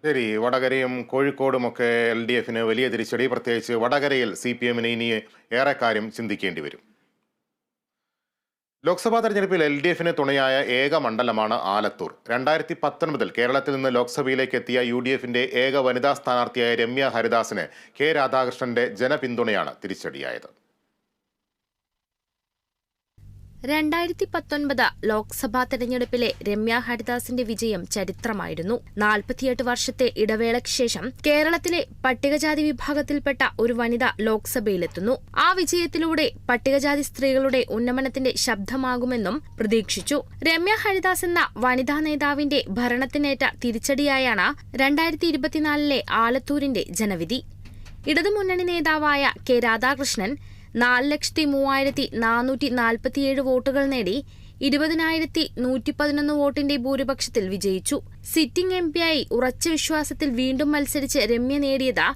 ശരി, വടകരയും കോഴിക്കോടുമൊക്കെ LDFന് വലിയ തിരിച്ചടി. പ്രത്യേകിച്ച് വടകരയിൽ CPMന് ഇനി ഏറെ കാര്യം ചിന്തിക്കേണ്ടി വരും. ലോക്സഭാ തെരഞ്ഞെടുപ്പിൽ LDFന് തുണയായ ഏക മണ്ഡലമാണ് ആലത്തൂർ. 2019 കേരളത്തിൽ നിന്ന് ലോക്സഭയിലേക്ക് എത്തിയ UDFന്റെ ഏക വനിതാ സ്ഥാനാർത്ഥിയായ രമ്യ ഹരിദാസിന് K രാധാകൃഷ്ണന്റെ ജനപിന്തുണയാണ് തിരിച്ചടിയായത്. 2019 ലോക്സഭാ തെരഞ്ഞെടുപ്പിലെ രമ്യ ഹരിദാസിന്റെ വിജയം ചരിത്രമായിരുന്നു. 48 വർഷത്തെ ഇടവേളയ്ക്ക് ശേഷം കേരളത്തിലെ പട്ടികജാതി വിഭാഗത്തിൽപ്പെട്ട ഒരു വനിത ലോക്സഭയിലെത്തുന്നു. ആ വിജയത്തിലൂടെ പട്ടികജാതി സ്ത്രീകളുടെ ഉന്നമനത്തിന്റെ ശബ്ദമാകുമെന്നും പ്രതീക്ഷിച്ചു. രമ്യ ഹരിദാസ് എന്ന വനിതാ നേതാവിന്റെ ഭരണത്തിനേറ്റ തിരിച്ചടിയായാണ് 2024 ആലത്തൂരിന്റെ ജനവിധി. ഇടതുമുന്നണി നേതാവായ K രാധാകൃഷ്ണൻ 4,03,447 വോട്ടുകൾ നേടി 20,111 വോട്ടിന്റെ ഭൂരിപക്ഷത്തിൽ വിജയിച്ചു. സിറ്റിംഗ് MPയായി ഉറച്ച വിശ്വാസത്തിൽ വീണ്ടും മത്സരിച്ച് രമ്യ നേടിയത്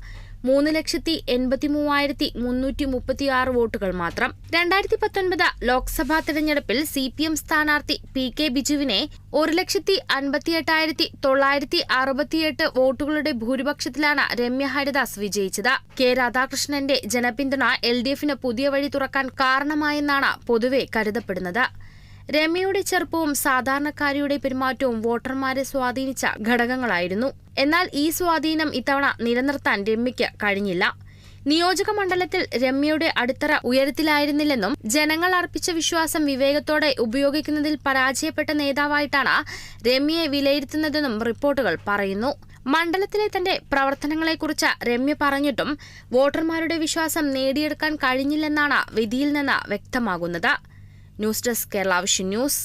3,83,336 വോട്ടുകൾ മാത്രം. 2019 ലോക്സഭാ തെരഞ്ഞെടുപ്പിൽ CPM സ്ഥാനാർത്ഥി PK ബിജുവിനെ 1,58,968 വോട്ടുകളുടെ ഭൂരിപക്ഷത്തിലാണ് രമ്യ ഹരിദാസ് വിജയിച്ചത്. K രാധാകൃഷ്ണന്റെ ജനപിന്തുണ LDFന് പുതിയ വഴി തുറക്കാൻ കാരണമായെന്നാണ് പൊതുവെ കരുതപ്പെടുന്നത്. രമ്യയുടെ ചെറുപ്പവും സാധാരണക്കാരിയുടെ പെരുമാറ്റവും വോട്ടർമാരെ സ്വാധീനിച്ച ഘടകങ്ങളായിരുന്നു. എന്നാൽ ഈ സ്വാധീനം ഇത്തവണ നിലനിർത്താൻ രമ്യയ്ക്ക് കഴിഞ്ഞില്ല. നിയോജക മണ്ഡലത്തിൽ രമ്യയുടെ അടിത്തറ ഉയരത്തിലായിരുന്നില്ലെന്നും ജനങ്ങൾ അർപ്പിച്ച വിശ്വാസം വിവേകത്തോടെ ഉപയോഗിക്കുന്നതിൽ പരാജയപ്പെട്ട നേതാവായിട്ടാണ് രമ്യയെ വിലയിരുത്തുന്നതെന്നും റിപ്പോർട്ടുകൾ പറയുന്നു. മണ്ഡലത്തിലെ തന്റെ പ്രവർത്തനങ്ങളെക്കുറിച്ച് രമ്യ പറഞ്ഞിട്ടും വോട്ടർമാരുടെ വിശ്വാസം നേടിയെടുക്കാൻ കഴിഞ്ഞില്ലെന്നാണ് വിധിയിൽ നിന്ന് വ്യക്തമാകുന്നത്. News desk Kerala vision news.